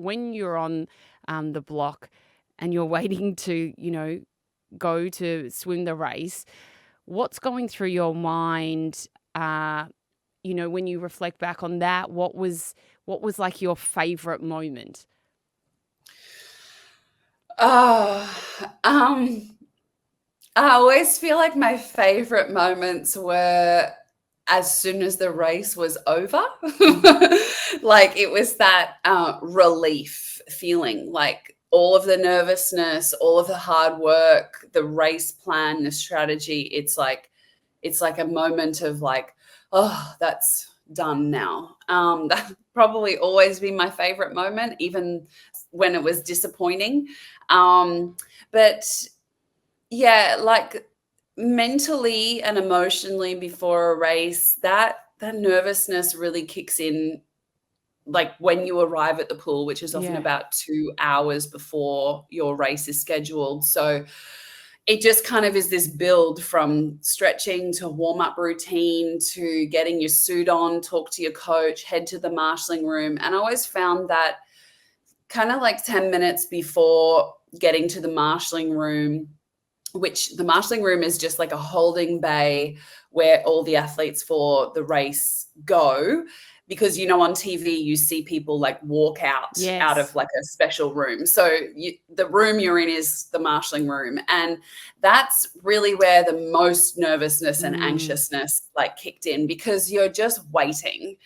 when you're on the block and you're waiting to, go to swim the race, what's going through your mind, when you reflect back on that? What was like your favorite moment? Oh, um, I always feel like my favorite moments were as soon as the race was over. Mm. Like it was that relief feeling, like all of the nervousness, all of the hard work, the race plan, the strategy. It's like a moment of like, oh, that's done now. That probably always been my favorite moment, even when it was disappointing. But yeah, like mentally and emotionally before a race, that nervousness really kicks in like when you arrive at the pool, which is often Yeah. about 2 hours before your race is scheduled. So it just kind of is this build from stretching to warm up routine to getting your suit on, talk to your coach, head to the marshalling room. And I always found that kind of like 10 minutes before getting to the marshalling room, which the marshalling room is just like a holding bay where all the athletes for the race go, because on TV you see people like walk out Yes. of like a special room. So the room you're in is the marshalling room, and that's really where the most nervousness and Mm. anxiousness like kicked in, because you're just waiting,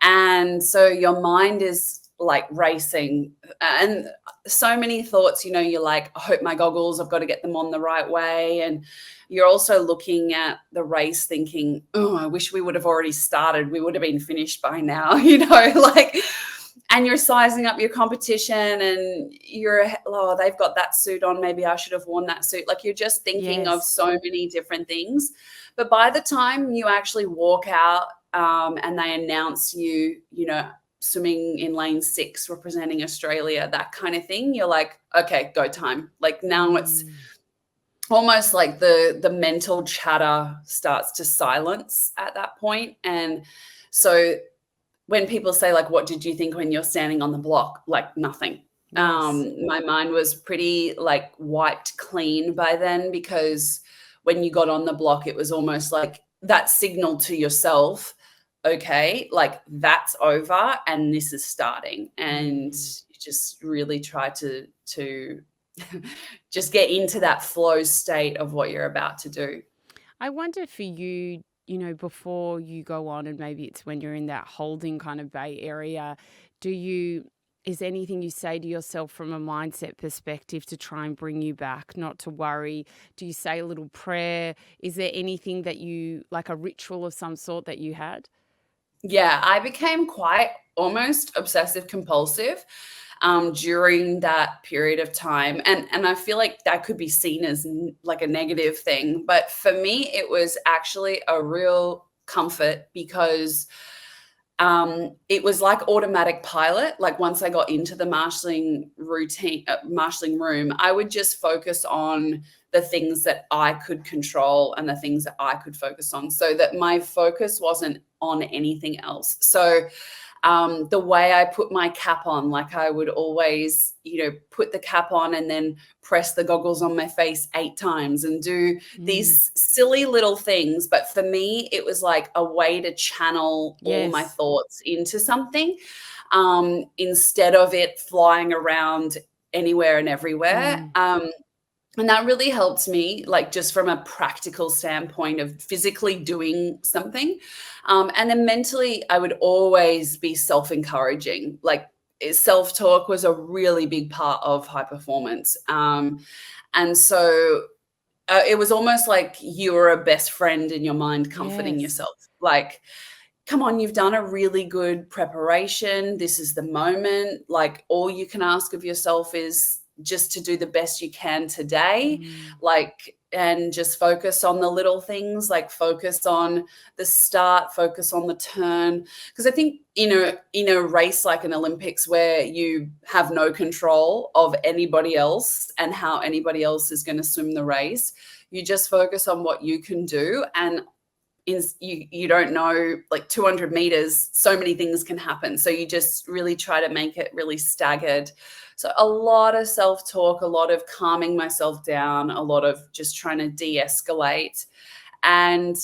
and so your mind is like racing, and so many thoughts. You're like, I hope my goggles, I've got to get them on the right way. And you're also looking at the race thinking, oh, I wish we would have already started, we would have been finished by now. Like, and you're sizing up your competition, and oh, they've got that suit on, maybe I should have worn that suit. Like, you're just thinking of Yes. so many different things. But by the time you actually walk out, and they announce you swimming in lane 6 representing Australia, that kind of thing, you're like, okay, go time. Like, now it's Mm. almost like the mental chatter starts to silence at that point. And so when people say like, what did you think when you're standing on the block? Like, nothing. Yes. My mind was pretty like wiped clean by then, because when you got on the block, it was almost like that signal to yourself, okay, like that's over and this is starting. And Mm. you just really try to just get into that flow state of what you're about to do. I wonder for you, before you go on, and maybe it's when you're in that holding kind of bay area, do you, is there anything you say to yourself from a mindset perspective to try and bring you back, not to worry? Do you say a little prayer? Is there anything that you, like a ritual of some sort that you had? Yeah, I became quite almost obsessive compulsive during that period of time, and I feel like that could be seen as like a negative thing, but for me, it was actually a real comfort, because it was like automatic pilot. Like, once I got into the marshalling room, I would just focus on the things that I could control and the things that I could focus on, so that my focus wasn't on anything else. So the way I put my cap on, like I would always, put the cap on and then press the goggles on my face 8 times and do Mm. these silly little things. But for me, it was like a way to channel all my Yes. thoughts into something, instead of it flying around anywhere and everywhere. Mm. And that really helped me, like, just from a practical standpoint of physically doing something. And then mentally, I would always be self encouraging. Like, self talk was a really big part of high performance. And so it was almost like you were a best friend in your mind, comforting Yes. yourself. Like, come on, you've done a really good preparation. This is the moment. Like, all you can ask of yourself is just to do the best you can today. Mm. Like, and just focus on the little things, like focus on the start, focus on the turn. Because I think, in a race like an Olympics, where you have no control of anybody else and how anybody else is going to swim the race, you just focus on what you can do. And you don't know, like 200 meters, so many things can happen. So you just really try to make it really staggered. So a lot of self-talk, a lot of calming myself down, a lot of just trying to de-escalate, and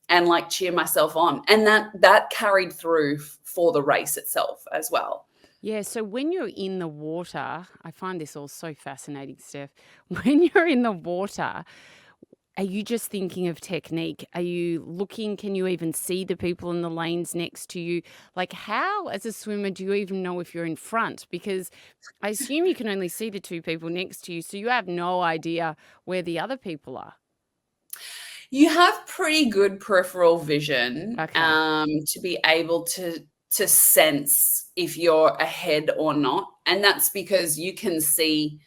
like cheer myself on. And that carried through for the race itself as well. Yeah, so when you're in the water, I find this all so fascinating, Steph. When you're in the water, are you just thinking of technique? Are you looking? Can you even see the people in the lanes next to you? Like, how, as a swimmer, do you even know if you're in front? Because I assume you can only see the two people next to you, so you have no idea where the other people are. You have pretty good peripheral vision Okay. to be able to sense if you're ahead or not, and that's because you can see,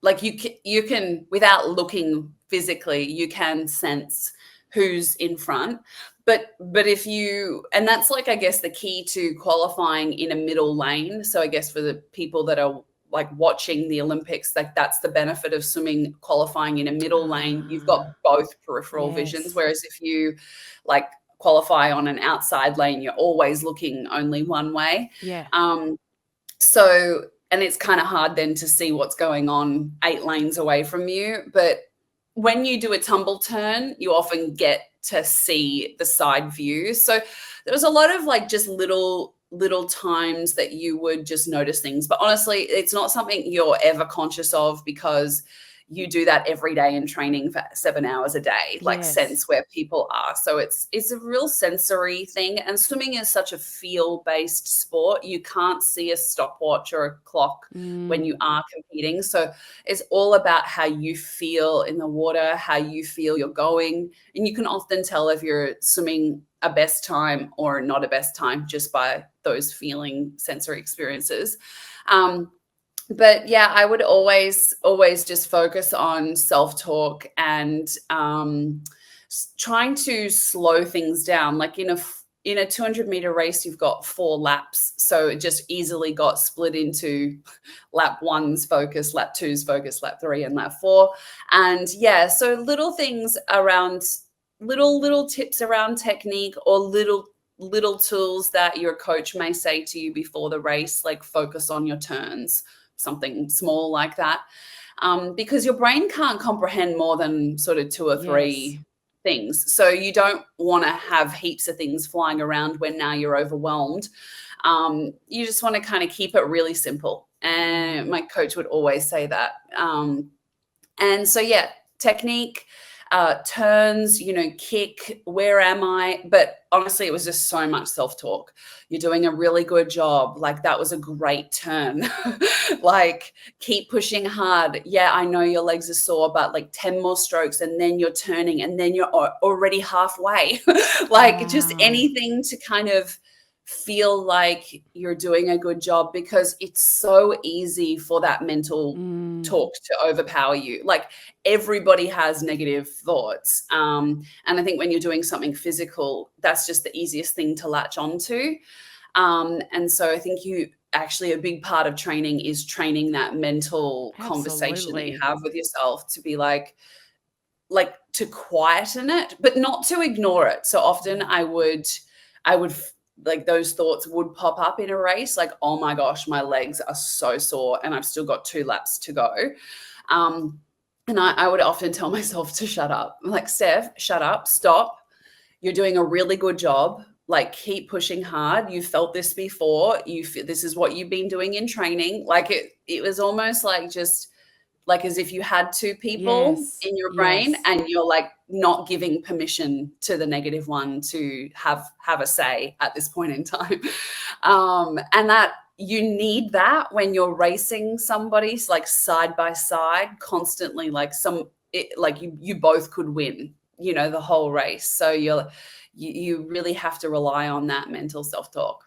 like you can without looking physically, you can sense who's in front. But if you, and that's like, I guess, the key to qualifying in a middle lane. So I guess for the people that are like watching the Olympics, like that's the benefit of swimming, qualifying in a middle lane. You've got both peripheral visions. Yes. Whereas if you like qualify on an outside lane, you're always looking only one way. Yeah. So, and it's kind of hard then to see what's going on 8 lanes away from you. But when you do a tumble turn, you often get to see the side view. So there was a lot of like just little times that you would just notice things. But honestly, it's not something you're ever conscious of, because you do that every day in training for 7 hours a day, like Yes. sense where people are. So it's a real sensory thing. And swimming is such a feel-based sport. You can't see a stopwatch or a clock when you are competing. So it's all about how you feel in the water, how you feel you're going. And you can often tell if you're swimming a best time or not a best time just by those feeling sensory experiences. But yeah, I would always just focus on self-talk and trying to slow things down. Like in a 200-meter race, you've got 4 laps. So it just easily got split into lap 1's focus, lap 2's focus, lap 3 and lap 4. And yeah, so little things around, little tips around technique, or little tools that your coach may say to you before the race, like focus on your turns, something small like that, because your brain can't comprehend more than sort of 2 or 3 things. So you don't want to have heaps of things flying around when now you're overwhelmed. You just want to kind of keep it really simple. And my coach would always say that. And so, yeah, technique, turns, kick, where am I? But honestly, it was just so much self-talk. You're doing a really good job. Like, that was a great turn. Like, keep pushing hard. Yeah, I know your legs are sore, but like 10 more strokes and then you're turning and then you're already halfway. Like, just anything to kind of feel like you're doing a good job, because it's so easy for that mental talk to overpower you. Like, everybody has negative thoughts. And I think when you're doing something physical, that's just the easiest thing to latch onto. And so I think actually a big part of training is training that mental conversation that you have with yourself, to be like to quieten it, but not to ignore it. So often I would like, those thoughts would pop up in a race, like, oh my gosh, my legs are so sore and I've still got 2 laps to go. And I would often tell myself to shut up. I'm like, Steph, shut up, stop. You're doing a really good job. Like, keep pushing hard. You felt this before. This is what you've been doing in training. Like, it was almost like, just like as if you had 2 people in your brain, and you're like not giving permission to the negative one to have a say at this point in time. And that you need that when you're racing somebody, like side by side constantly, like you both could win, the whole race. So you really have to rely on that mental self-talk.